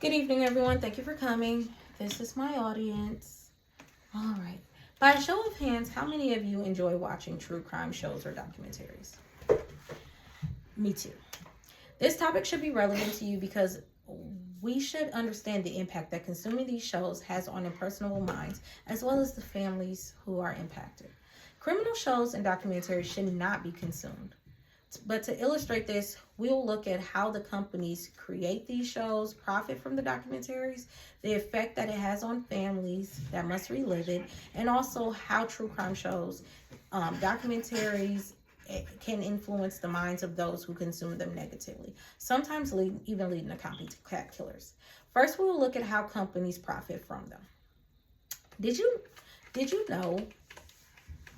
Good evening, everyone. Thank you for coming. This is my audience. All right. By a show of hands, how many of you enjoy watching true crime shows or documentaries? Me too. This topic should be relevant to you because we should understand the impact that consuming these shows has on impersonal minds, as well as the families who are impacted. Criminal shows and documentaries should not be consumed. But to illustrate this, we'll look at how the companies create these shows, profit from the documentaries, the effect that it has on families that must relive it, and also how true crime shows, documentaries, can influence the minds of those who consume them negatively, sometimes even leading to copycat killers. First, we will look at how companies profit from them. Did you know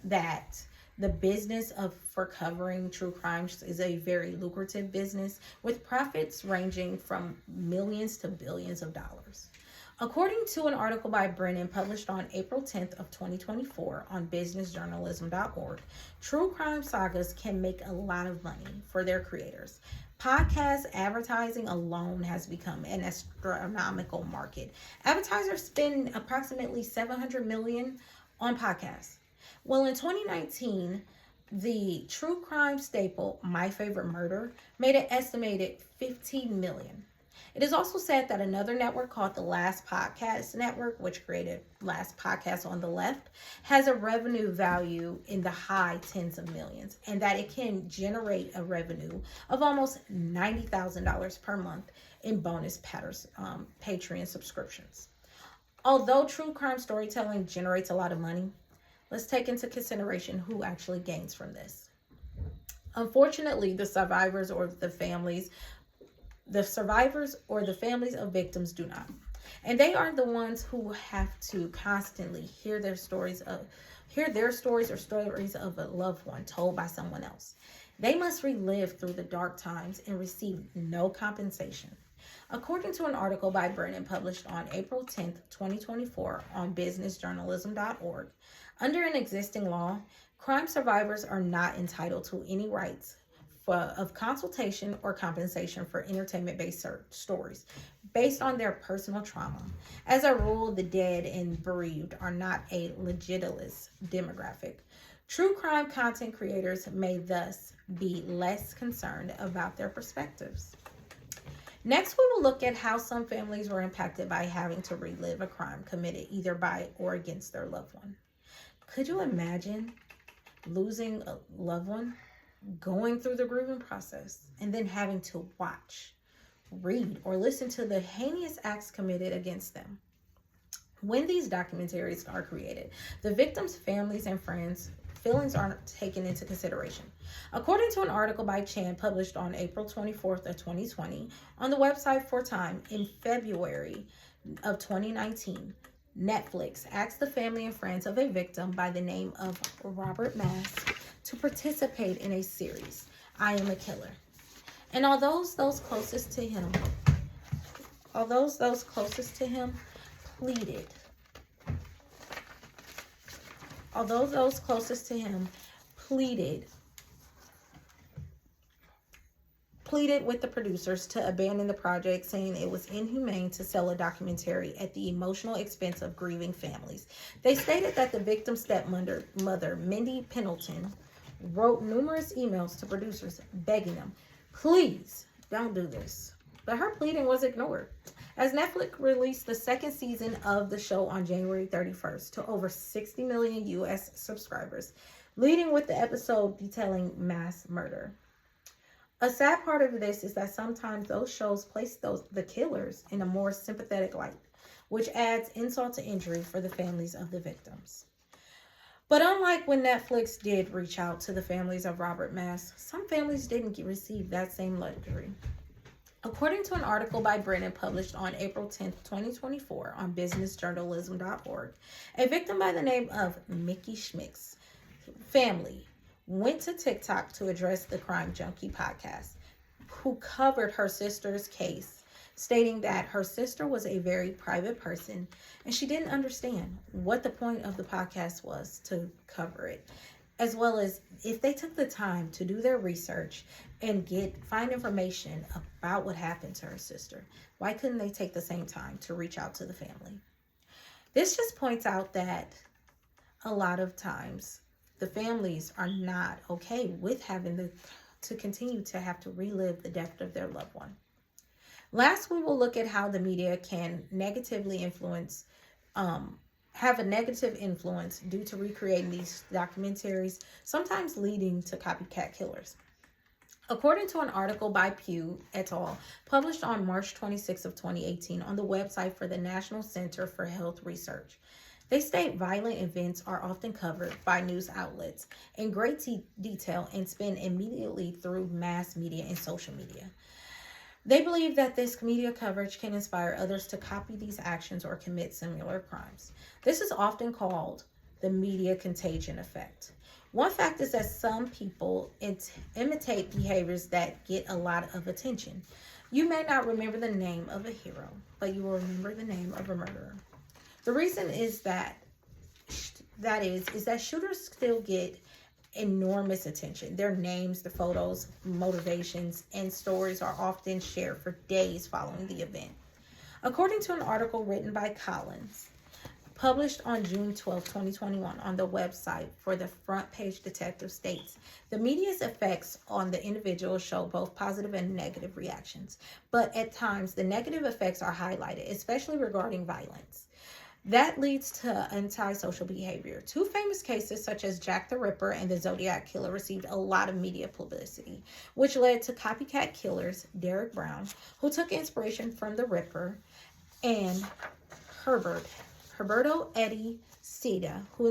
that the business for covering true crimes is a very lucrative business with profits ranging from millions to billions of dollars? According to an article by Bennett published on April 10th of 2024 on businessjournalism.org, true crime sagas can make a lot of money for their creators. Podcast advertising alone has become an astronomical market. Advertisers spend approximately $700 million on podcasts. Well, in 2019, the true crime staple, My Favorite Murder, made an estimated $15 million. It is also said that another network called the Last Podcast Network, which created Last Podcast on the Left, has a revenue value in the high tens of millions, and that it can generate a revenue of almost $90,000 per month in bonus Patreon subscriptions. Although true crime storytelling generates a lot of money, let's take into consideration who actually gains from this. Unfortunately, the survivors or the families of victims do not. And they are the ones who have to constantly hear their stories or stories of a loved one told by someone else. They must relive through the dark times and receive no compensation. According to an article by Bennett published on April 10th, 2024 on businessjournalism.org, under an existing law, crime survivors are not entitled to any rights of consultation or compensation for entertainment-based stories based on their personal trauma. As a rule, the dead and bereaved are not a legitimate demographic. True crime content creators may thus be less concerned about their perspectives. Next, we will look at how some families were impacted by having to relive a crime committed either by or against their loved one. Could you imagine losing a loved one, going through the grieving process, and then having to watch, read, or listen to the heinous acts committed against them? When these documentaries are created, the victims' families and friends' feelings aren't taken into consideration. According to an article by Chan published on April 24th of 2020 on the website For Time in February of 2019, Netflix asked the family and friends of a victim by the name of Robert Mass to participate in a series, I Am a Killer. And although those closest to him pleaded with the producers to abandon the project, saying it was inhumane to sell a documentary at the emotional expense of grieving families. They stated that the victim's stepmother, Mindy Pendleton, wrote numerous emails to producers begging them, please don't do this. But her pleading was ignored, as Netflix released the second season of the show on January 31st to over 60 million US subscribers, leading with the episode detailing mass murder. A sad part of this is that sometimes those shows place the killers in a more sympathetic light, which adds insult to injury for the families of the victims. But unlike when Netflix did reach out to the families of Robert Mass, some families didn't receive that same luxury. According to an article by Bennett published on April 10th, 2024 on businessjournalism.org, a victim by the name of Mickey Schmick's family went to TikTok to address the Crime Junkie podcast, who covered her sister's case, stating that her sister was a very private person and she didn't understand what the point of the podcast was to cover it. as well as if they took the time to do their research and find information about what happened to her sister, why couldn't they take the same time to reach out to the family? This just points out that a lot of times the families are not okay with having to continue to have to relive the death of their loved one. Last, we will look at how the media can negatively influence, have a negative influence due to recreating these documentaries, sometimes leading to copycat killers. According to an article by Pew et al., published on March 26 of 2018 on the website for the National Center for Health Research, they state violent events are often covered by news outlets in great detail and spin immediately through mass media and social media. They believe that this media coverage can inspire others to copy these actions or commit similar crimes. This is often called the media contagion effect. One fact is that some people imitate behaviors that get a lot of attention. You may not remember the name of a hero, but you will remember the name of a murderer. The reason is that shooters still get enormous attention. Their names, the photos, motivations, and stories are often shared for days following the event. According to an article written by Collins, published on June 12, 2021 on the website for the Front Page Detective, states, the media's effects on the individual show both positive and negative reactions, but at times the negative effects are highlighted, especially regarding violence. That leads to antisocial behavior. Two famous cases such as Jack the Ripper and the Zodiac Killer received a lot of media publicity, which led to copycat killers, Derek Brown, who took inspiration from the Ripper, and Herberto Eddie Seda, who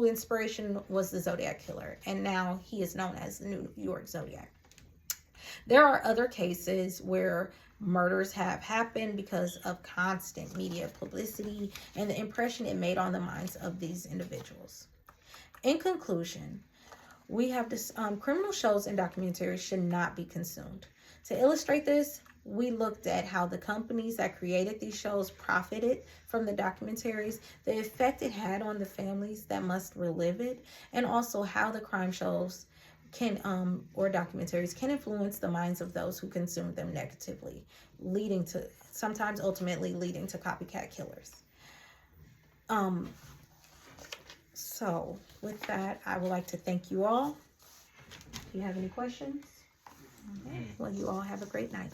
inspiration was the Zodiac Killer, and now he is known as the New York Zodiac. There are other cases where murders have happened because of constant media publicity and the impression it made on the minds of these individuals. In conclusion, we have this criminal shows and documentaries should not be consumed. To illustrate this, we looked at how the companies that created these shows profited from the documentaries, the effect it had on the families that must relive it, and also how the crime shows or documentaries can influence the minds of those who consume them negatively, ultimately leading to copycat killers. So with that, I would like to thank you all. Do you have any questions? Okay. Well, you all have a great night.